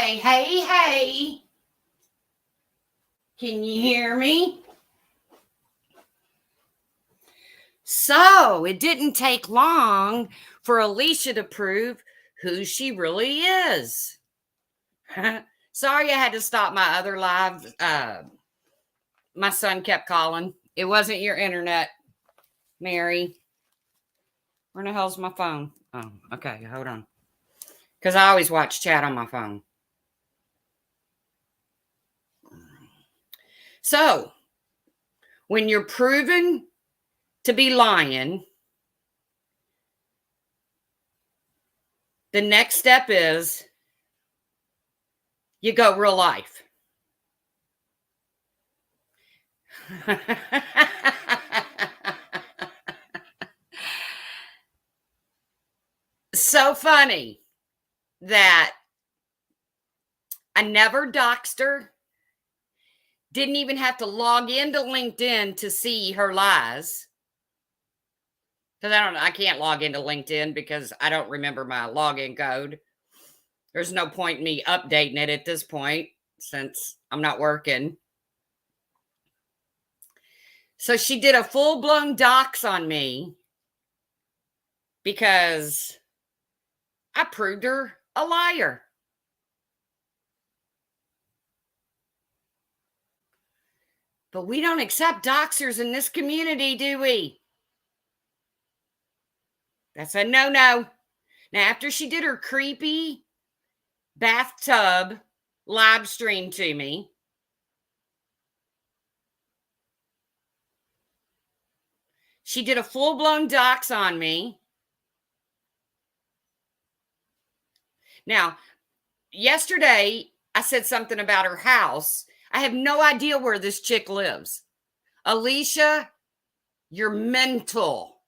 Hey, hey, hey. Can you hear me? So, it didn't take long for Alicia to prove who she really is. Sorry I had to stop my other live. My son kept calling. It wasn't your internet, Mary. Where the hell's my phone? Oh, okay, hold on. Because I always watch chat on my phone. So, when you're proven to be lying, the next step is you go real life. So funny that I never doxed her. Didn't even have to log into LinkedIn to see her lies. Because I can't log into LinkedIn because I don't remember my login code. There's no point in me updating it at this point since I'm not working. So she did a full-blown dox on me because I proved her a liar. But we don't accept doxers in this community, do we? That's a no-no. Now, after she did her creepy bathtub live stream to me, she did a full-blown dox on me. Now, yesterday, I said something about her house. I have no idea where this chick lives. Alicia, you're mental.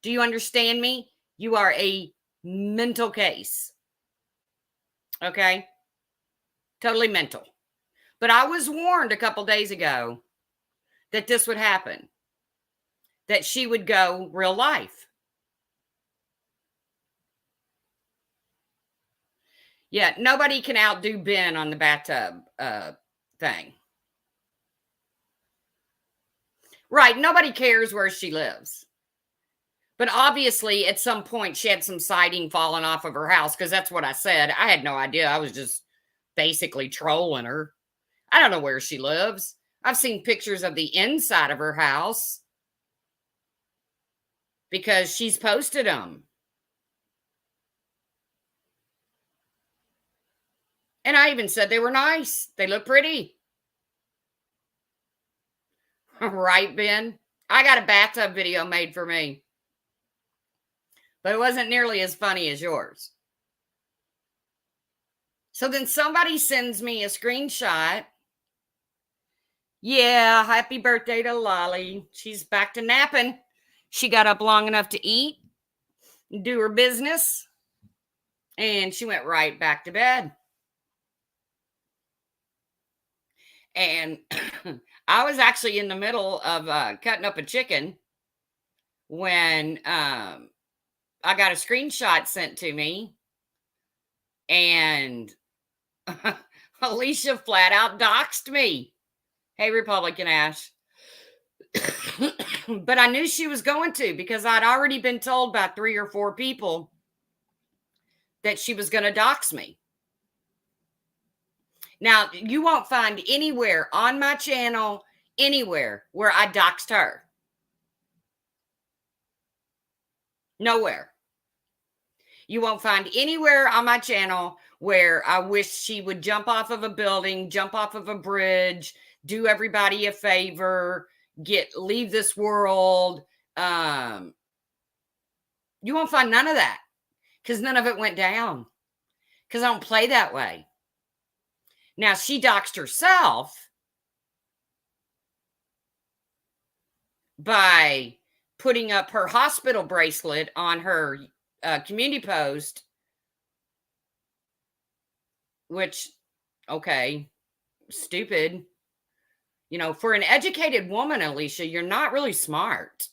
Do you understand me? You are a mental case. Okay? Totally mental. But I was warned a couple days ago that this would happen, that she would go real life. Yeah, nobody can outdo Ben on the bathtub thing. Right, nobody cares where she lives. But obviously, at some point, she had some siding falling off of her house because that's what I said. I had no idea. I was just basically trolling her. I don't know where she lives. I've seen pictures of the inside of her house because she's posted them. And I even said they were nice. They look pretty. Right, Ben? I got a bathtub video made for me. But it wasn't nearly as funny as yours. So then somebody sends me a screenshot. Yeah, happy birthday to Lolly. She's back to napping. She got up long enough to eat, do her business, and she went right back to bed. And I was actually in the middle of cutting up a chicken when I got a screenshot sent to me, and Alicia flat out doxed me. Hey, Republican Ash. But I knew she was going to because I'd already been told by 3 or 4 people that she was going to dox me. Now, you won't find anywhere on my channel, anywhere where I doxed her. Nowhere. You won't find anywhere on my channel where I wish she would jump off of a building, jump off of a bridge, do everybody a favor, leave this world. You won't find none of that because none of it went down because I don't play that way. Now, she doxed herself by putting up her hospital bracelet on her community post, which, okay, stupid. You know, for an educated woman, Alicia, you're not really smart.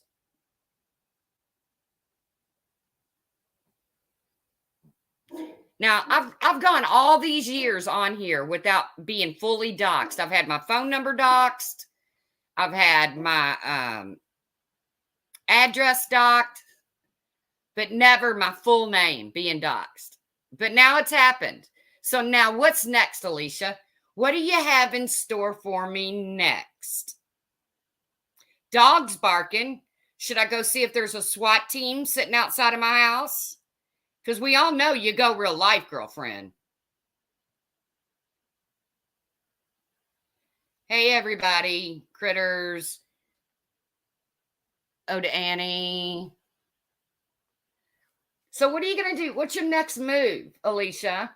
Now, I've gone all these years on here without being fully doxxed. I've had my phone number doxxed. I've had my address doxxed, but never my full name being doxxed. But now it's happened. So now what's next, Alicia? What do you have in store for me next? Dogs barking. Should I go see if there's a SWAT team sitting outside of my house? Because we all know you go real life, girlfriend. Hey, everybody. Critters. Ode Annie. So what are you going to do? What's your next move, Alicia?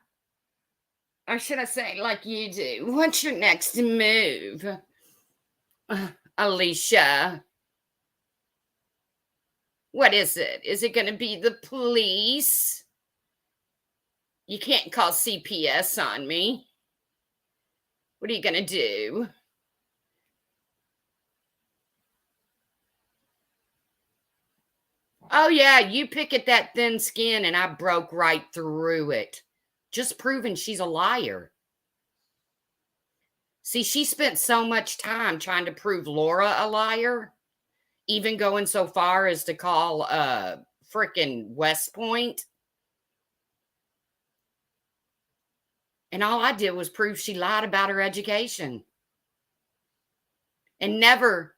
Or should I say like you do? What's your next move? Alicia. What is it? Is it going to be the police? You can't call CPS on me. What are you going to do? Oh, yeah, you pick at that thin skin and I broke right through it. Just proving she's a liar. See, she spent so much time trying to prove Laura a liar, even going so far as to call frickin' West Point. And all I did was prove she lied about her education. And never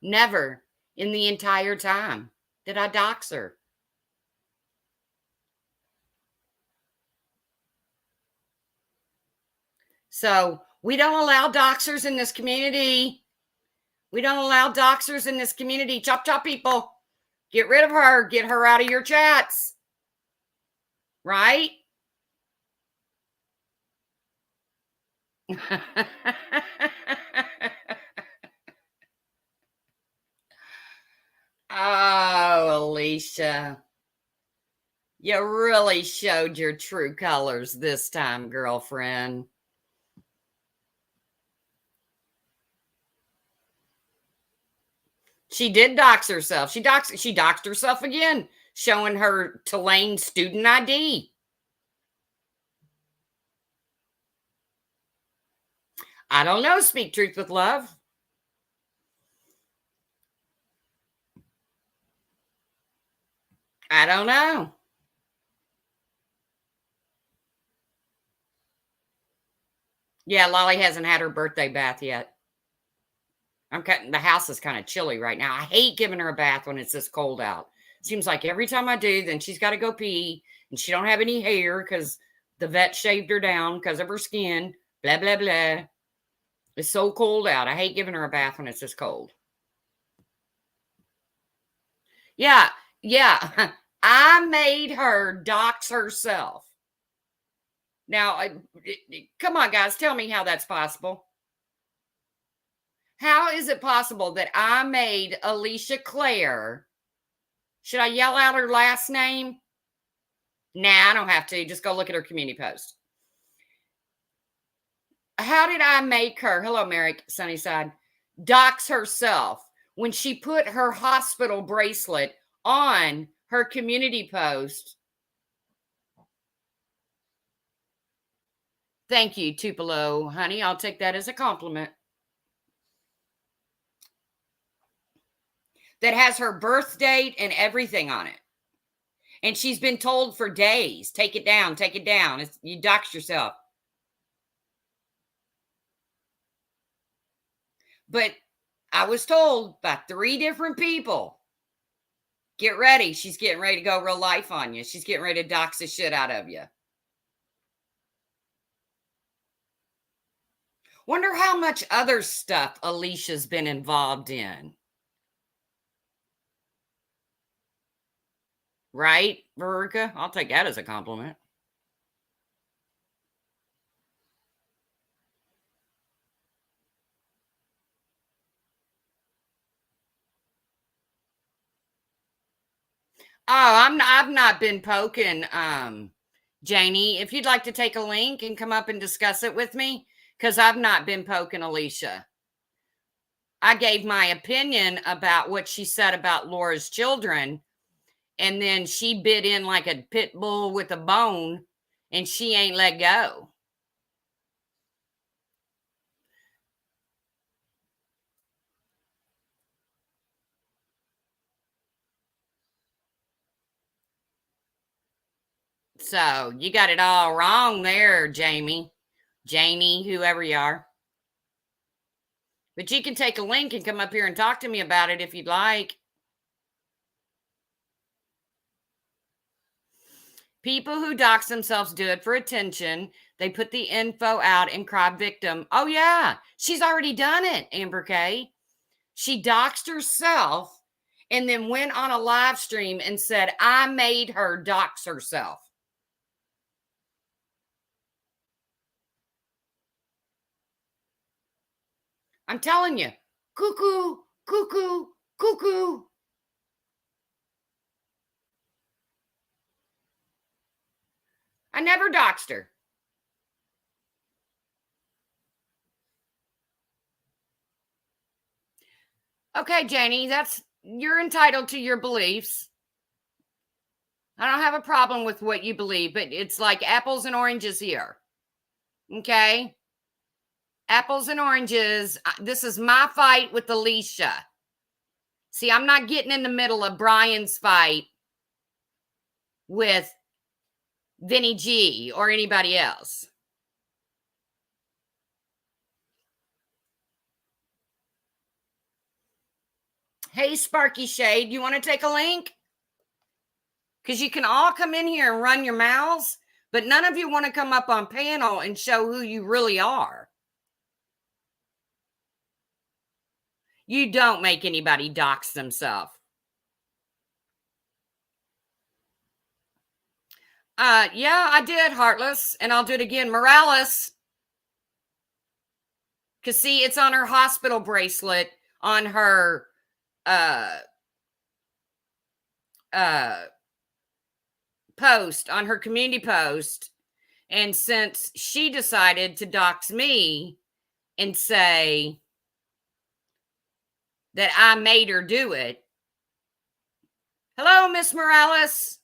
in the entire time did I dox her. So we don't allow doxers in this community. We don't allow doxers in this community. Chop, chop, people. Get rid of her. Get her out of your chats. Right? Oh, Alicia. You really showed your true colors this time, girlfriend. She did dox herself. She doxed herself again, showing her Tulane student ID. I don't know. Speak truth with love. I don't know. Yeah, Lolly hasn't had her birthday bath yet. The house is kind of chilly right now. I hate giving her a bath when it's this cold out. Seems like every time I do, then she's got to go pee, and she don't have any hair because the vet shaved her down because of her skin. Blah, blah, blah. It's so cold out. I hate giving her a bath when it's this cold. Yeah. I made her dox herself. Now, come on, guys. Tell me how that's possible. How is it possible that I made Alicia Claire? Should I yell out her last name? Nah, I don't have to. Just go look at her community post. How did I make her, hello, Merrick, Sunnyside, dox herself when she put her hospital bracelet on her community post? Thank you, Tupelo, honey. I'll take that as a compliment. That has her birth date and everything on it. And she's been told for days, take it down, take it down. You dox yourself. But I was told by 3 different people, get ready. She's getting ready to go real life on you. She's getting ready to dox the shit out of you. Wonder how much other stuff Alicia's been involved in. Right, Veruca? I'll take that as a compliment. Oh, I've not been poking, Janie. If you'd like to take a link and come up and discuss it with me, because I've not been poking Alicia. I gave my opinion about what she said about Laura's children, and then she bit in like a pit bull with a bone and she ain't let go. So you got it all wrong there, Jamie, Janie, whoever you are. But you can take a link and come up here and talk to me about it if you'd like. People who dox themselves do it for attention. They put the info out and cry victim. Oh, yeah. She's already done it, Amber Kay. She doxed herself and then went on a live stream and said, I made her dox herself. I'm telling you, cuckoo, cuckoo, cuckoo. I never doxed her. Okay, Janie, you're entitled to your beliefs. I don't have a problem with what you believe, but it's like apples and oranges here. Okay? Apples and oranges. This is my fight with Alicia. See, I'm not getting in the middle of Brian's fight with Vinny G or anybody else. Hey, Sparky Shade, you want to take a link? Because you can all come in here and run your mouths, but none of you want to come up on panel and show who you really are. You don't make anybody dox themselves. Yeah, I did, Heartless, and I'll do it again. Morales. Because, see, it's on her hospital bracelet on her post, on her community post. And since she decided to dox me and say that I made her do it. Hello, Miss Morales.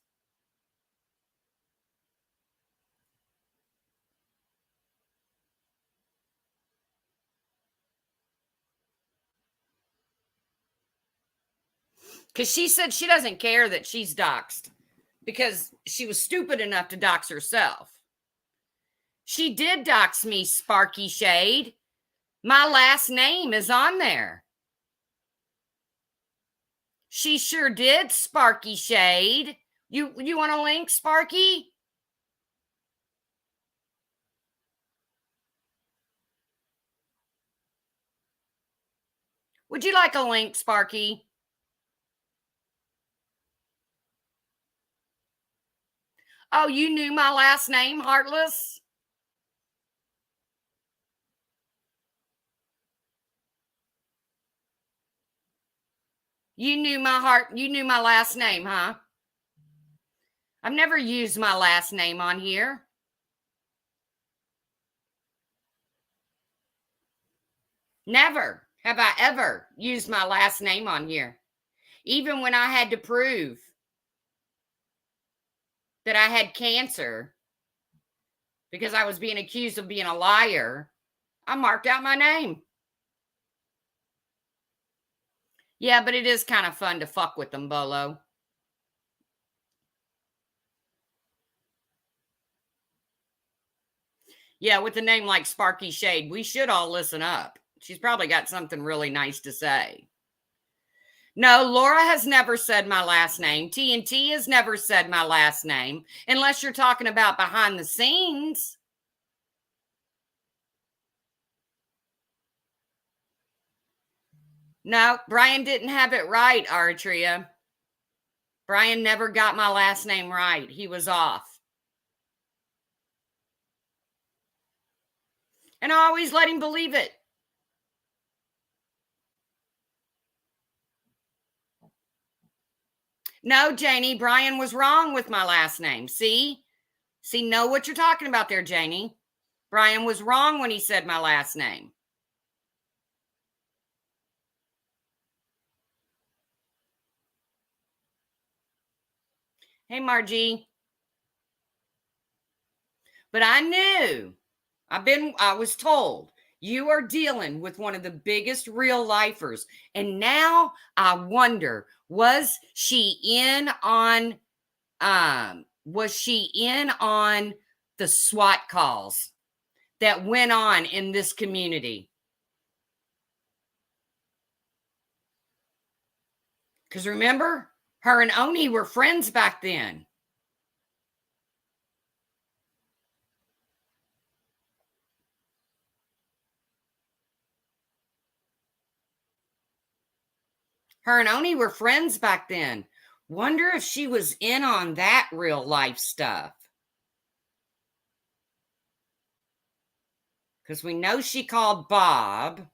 Because she said she doesn't care that she's doxed because she was stupid enough to dox herself. She did dox me, Sparky Shade. My last name is on there. She sure did, Sparky Shade. You want a link, Sparky? Would you like a link, Sparky? Oh, you knew my last name, Heartless? You knew my last name, huh? I've never used my last name on here. Never have I ever used my last name on here. Even when I had to prove that I had cancer because I was being accused of being a liar, I marked out my name. Yeah, but it is kind of fun to fuck with them, Bolo. Yeah, with a name like Sparky Shade, we should all listen up. She's probably got something really nice to say. No, Laura has never said my last name. TNT has never said my last name, unless you're talking about behind the scenes. No, Brian didn't have it right, Aratria. Brian never got my last name right. He was off. And I always let him believe it. No, Janie, Brian was wrong with my last name. See, know what you're talking about there, Janie. Brian was wrong when he said my last name. Hey, Margie. But I was told you are dealing with one of the biggest real lifers. And now I wonder, was she in on the SWAT calls that went on in this community? Because remember, her and Oni were friends back then. Her and Oni were friends back then. Wonder if she was in on that real life stuff. Because we know she called Bob.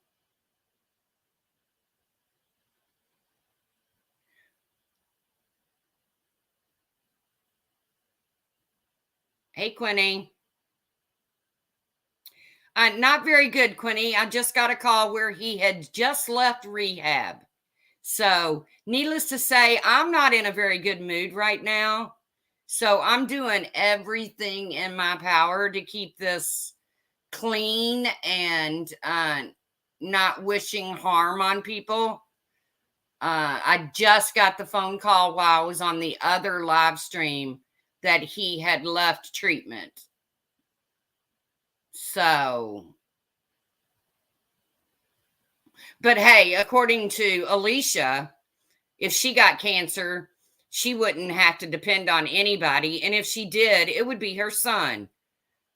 Hey, Quinny. Not very good, Quinny. I just got a call where he had just left rehab. So, needless to say, I'm not in a very good mood right now. So, I'm doing everything in my power to keep this clean and not wishing harm on people. I just got the phone call while I was on the other live stream that he had left treatment. So, but hey, according to Alicia, if she got cancer, she wouldn't have to depend on anybody. And if she did, it would be her son.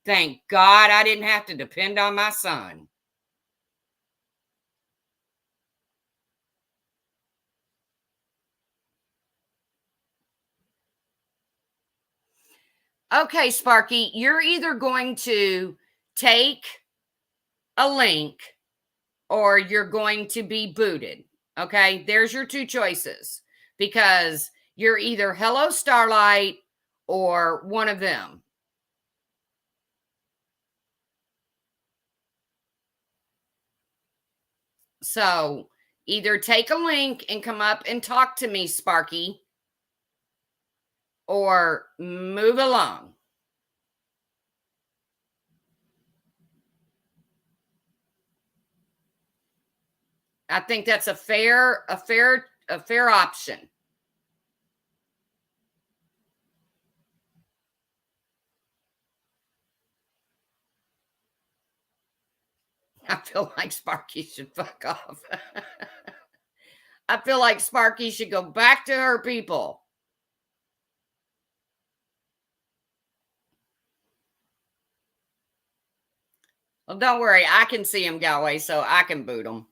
Thank God I didn't have to depend on my son. Okay, Sparky, you're either going to take a link or you're going to be booted. Okay, there's your two choices because you're either Hello Starlight or one of them. So either take a link and come up and talk to me, Sparky, or move along. I think that's a fair option. I feel like Sparky should fuck off. I feel like Sparky should go back to her people. Well, don't worry. I can see him, Galway, so I can boot him.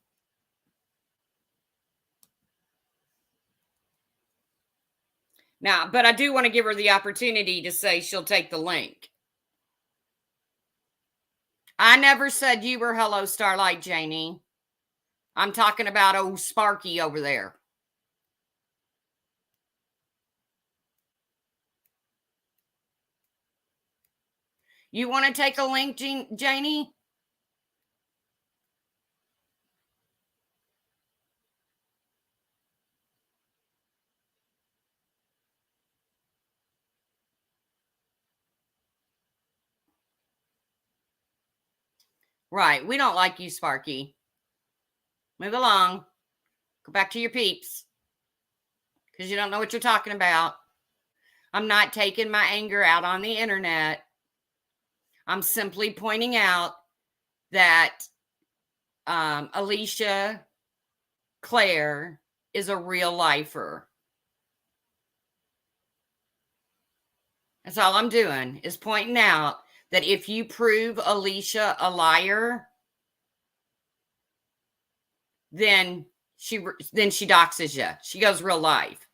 Now, but I do want to give her the opportunity to say she'll take the link. I never said you were Hello Starlight, Janie. I'm talking about old Sparky over there. You want to take a link, Janie? Right. We don't like you, Sparky. Move along. Go back to your peeps. Because you don't know what you're talking about. I'm not taking my anger out on the internet. I'm simply pointing out that Alicia Claire is a real lifer. That's all I'm doing is pointing out that if you prove Alicia a liar, then she doxes you. She goes real life.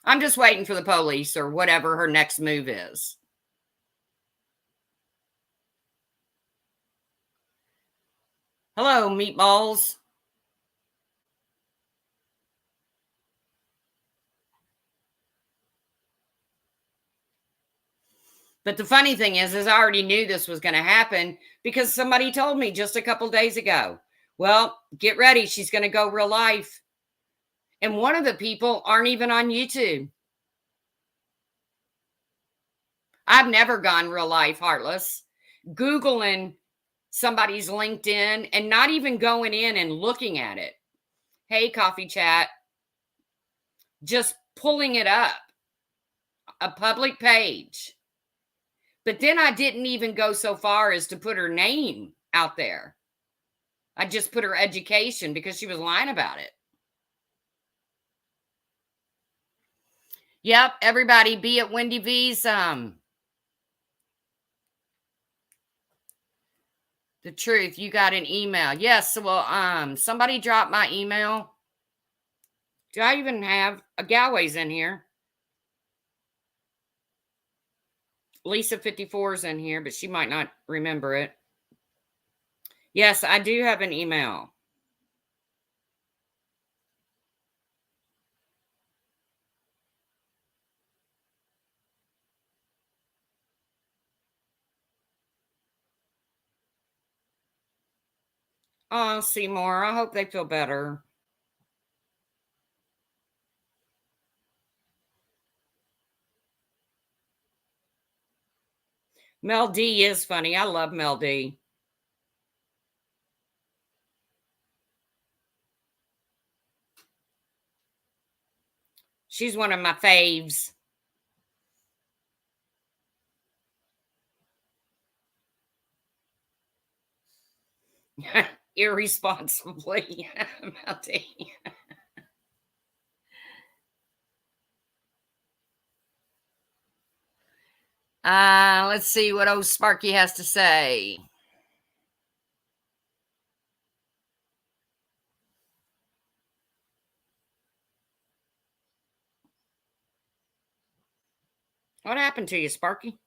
I'm just waiting for the police or whatever her next move is. Hello, meatballs. But the funny thing is I already knew this was going to happen because somebody told me just a couple days ago. Well, get ready. She's going to go real life. And one of the people aren't even on YouTube. I've never gone real life heartless. Googling somebody's LinkedIn and not even going in and looking at it. Hey, coffee chat, just pulling it up, a public page. But then I didn't even go so far as to put her name out there. I just put her education because she was lying about it. Yep, everybody be at Wendy V's. The truth, you got an email. Yes, well, somebody dropped my email. Do I even have a Galway's in here? Lisa 54 is in here, but she might not remember it. Yes, I do have an email. Oh, Seymour, I hope they feel better. Mel D is funny. I love Mel D. She's one of my faves. Irresponsibly. Mel D. Let's see what old Sparky has to say. What happened to you, Sparky?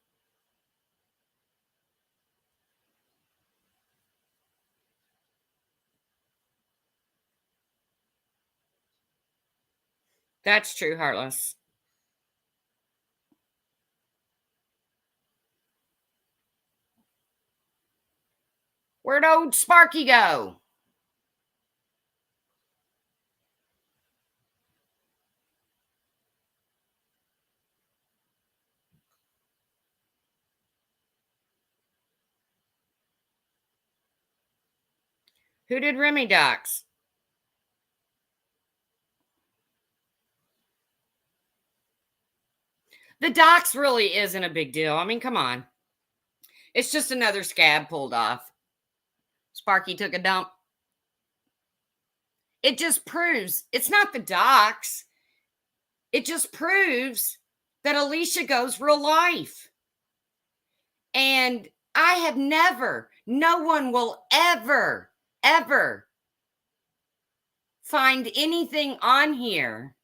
That's true, Heartless. Where'd old Sparky go? Who did Remy dox? The dox really isn't a big deal. I mean, come on. It's just another scab pulled off. Sparky took a dump. It just proves it's not the dox. It just proves that Alicia goes real life. And I have never, no one will ever, ever find anything on here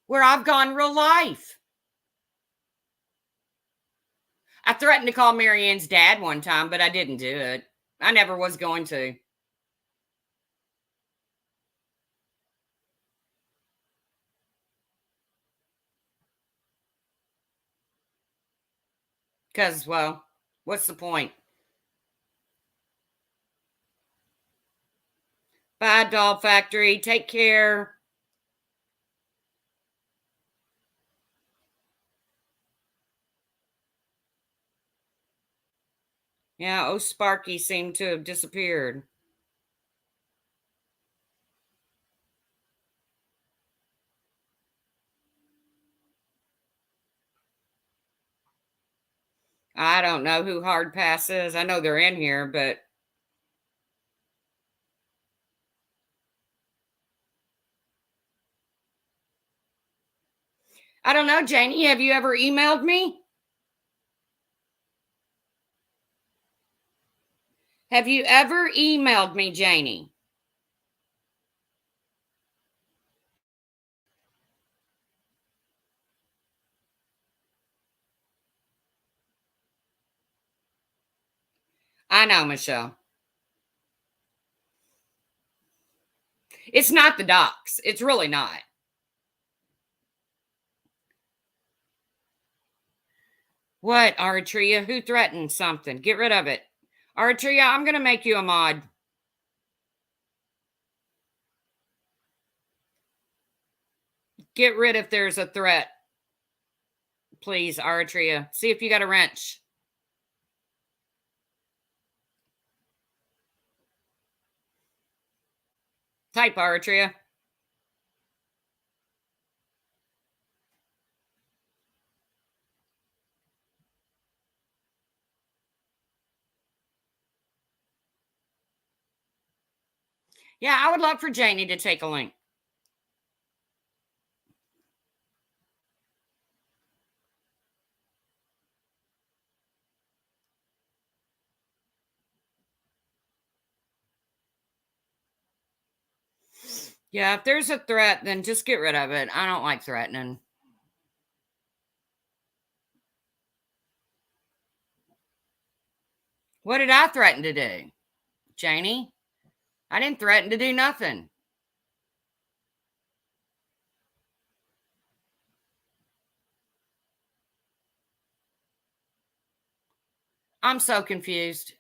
where I've gone real life. I threatened to call Marianne's dad one time, but I didn't do it. I never was going to. Because, well, what's the point? Bye, Doll Factory. Take care. Yeah, oh, Sparky seemed to have disappeared. I don't know who Hard Pass is. I know they're in here, but I don't know, Janie. Have you ever emailed me? Have you ever emailed me, Janie? I know, Michelle. It's not the docs. It's really not. What, Aratria? Who threatened something? Get rid of it. Aratria, I'm going to make you a mod. Get rid if there's a threat. Please, Aratria, see if you got a wrench. Type, Aratria. Yeah, I would love for Janie to take a link. Yeah, if there's a threat, then just get rid of it. I don't like threatening. What did I threaten to do, Janie? I didn't threaten to do nothing. I'm so confused.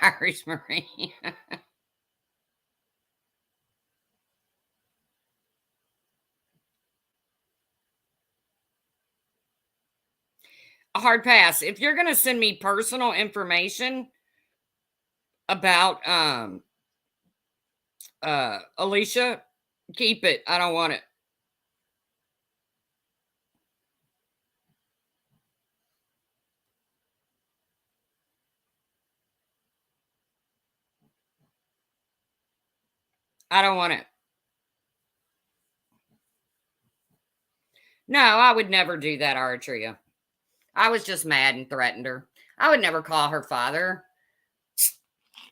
Irish Marie. A hard pass. If you're going to send me personal information about Alicia, keep it. I don't want it. I don't want it. No, I would never do that, Artria. I was just mad and threatened her. I would never call her father.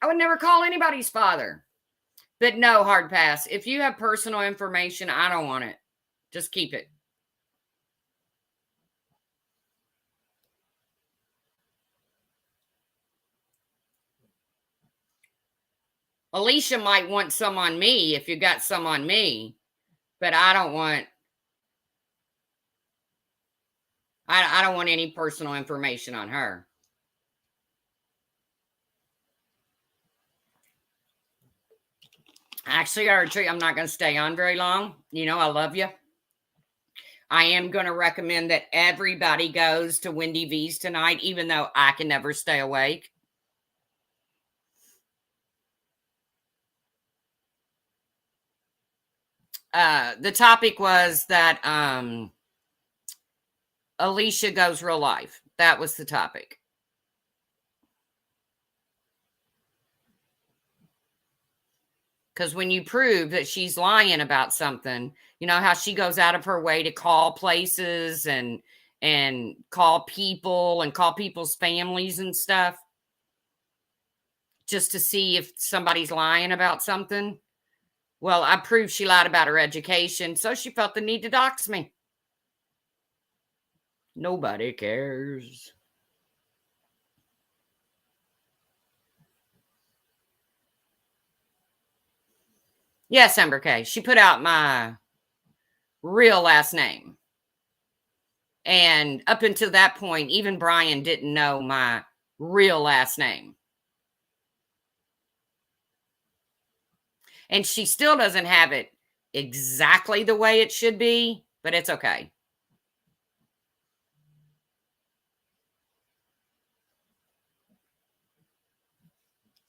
I would never call anybody's father. But no, hard pass. If you have personal information, I don't want it. Just keep it. Alicia might want some on me if you got some on me, but I don't want. I don't want any personal information on her. Actually, Archie, I'm not going to stay on very long. You know, I love you. I am going to recommend that everybody goes to Wendy V's tonight, even though I can never stay awake. The topic was that Alicia goes real life. That was the topic. Because when you prove that she's lying about something, you know how she goes out of her way to call places and call people and call people's families and stuff just to see if somebody's lying about something. Well, I proved she lied about her education, so she felt the need to dox me. Nobody cares. Yes, Amber K. She put out my real last name. And up until that point, even Brian didn't know my real last name. And she still doesn't have it exactly the way it should be, but it's okay.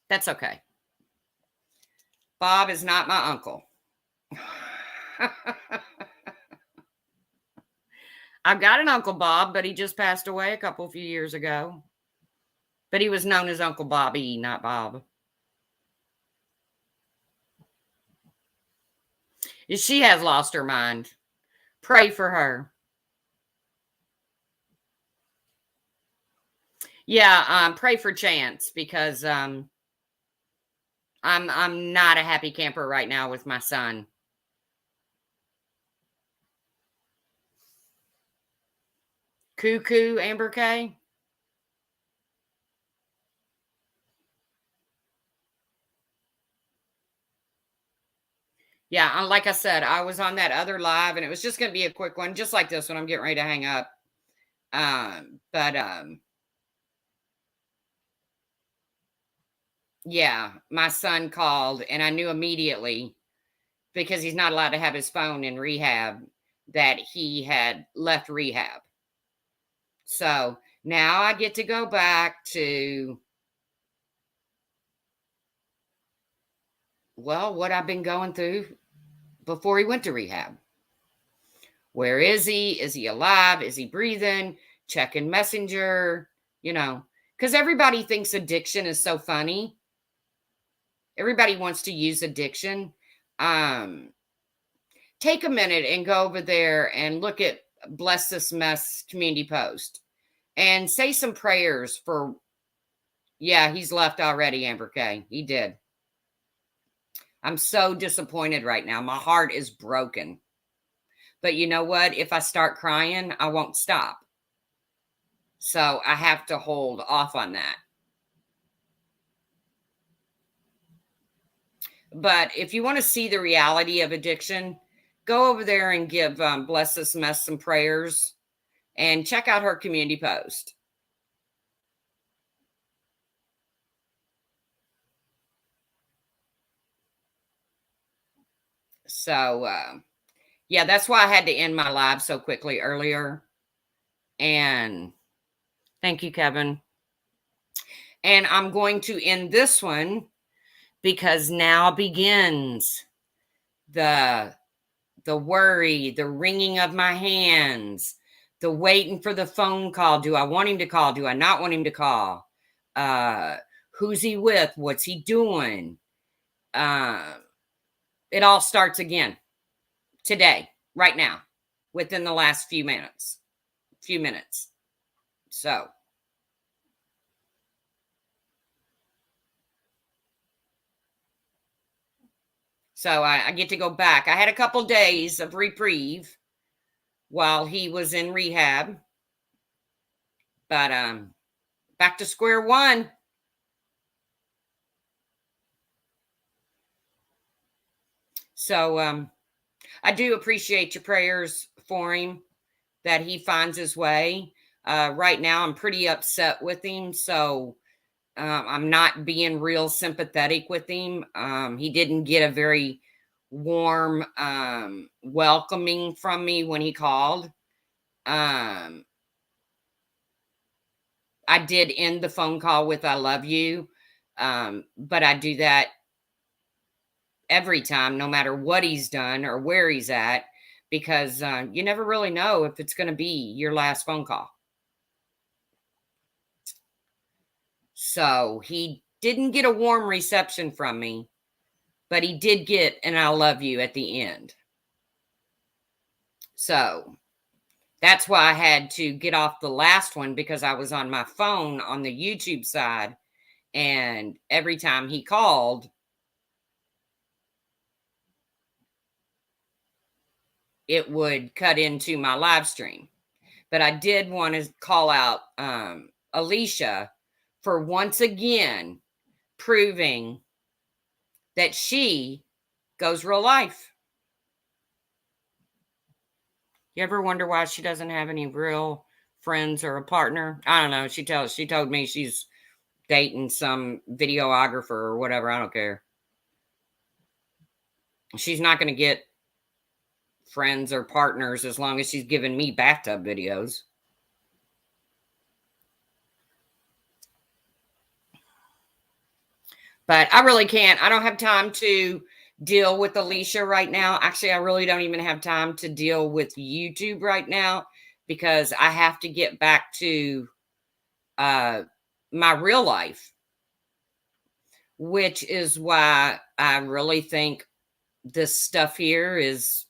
That's okay. Bob is not my uncle. I've got an Uncle Bob, but he just passed away a few years ago. But he was known as Uncle Bobby, not Bob. She has lost her mind. Pray for her. Yeah, pray for Chance because I'm not a happy camper right now with my son. Cuckoo, Amber K. Yeah, like I said, I was on that other live and it was just going to be a quick one, just like this one. I'm getting ready to hang up. But yeah, my son called and I knew immediately because he's not allowed to have his phone in rehab, that he had left rehab. So now I get to go back to, well, what I've been going through before he went to rehab. Where is he? Is he alive? Is he breathing? Checking Messenger, because everybody thinks addiction is so funny. Everybody wants to use addiction. Take a minute and go over there and look at Bless This Mess community post and say some prayers for, yeah, he's left already, Amber K. He did. I'm so disappointed right now. My heart is broken. But you know what? If I start crying, I won't stop. So I have to hold off on that. But if you want to see the reality of addiction, go over there and give Bless This Mess some prayers and check out her community post. So, yeah, that's why I had to end my live so quickly earlier. And thank you, Kevin. And I'm going to end this one because now begins the worry, the wringing of my hands, the waiting for the phone call. Do I want him to call? Do I not want him to call? Who's he with? What's he doing? It all starts again today, right now, within the last few minutes. So I get to go back. I had a couple days of reprieve while he was in rehab, but back to square one. So I do appreciate your prayers for him, that he finds his way. Right now, I'm pretty upset with him, so I'm not being real sympathetic with him. He didn't get a very warm welcoming from me when he called. I did end the phone call with "I love you," but I do that every time, no matter what he's done or where he's at, because you never really know if it's going to be your last phone call. So he didn't get a warm reception from me, but he did get an "I love you" at the end. So that's why I had to get off the last one, because I was on my phone on the YouTube side, and every time he called, it would cut into my live stream. But I did want to call out Alicia for once again proving that she goes real life. You ever wonder why she doesn't have any real friends or a partner? I don't know. She told me she's dating some videographer or whatever. I don't care. She's not going to get friends or partners as long as she's giving me bathtub videos. But I really can't. I don't have time to deal with Alicia right now. Actually, I really don't even have time to deal with YouTube right now, because I have to get back to my real life, which is why I really think this stuff here is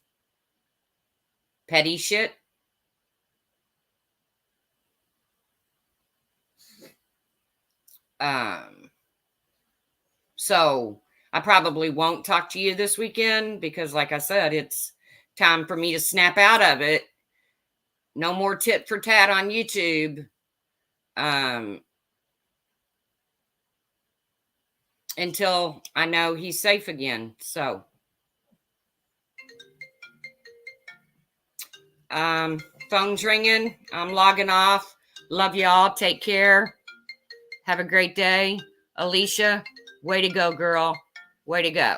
petty shit. So I probably won't talk to you this weekend, because like I said, it's time for me to snap out of it. No more tit for tat on YouTube. Until I know he's safe again. So phone's ringing. I'm logging off. Love y'all. Take care. Have a great day. Alicia, way to go, girl. Way to go.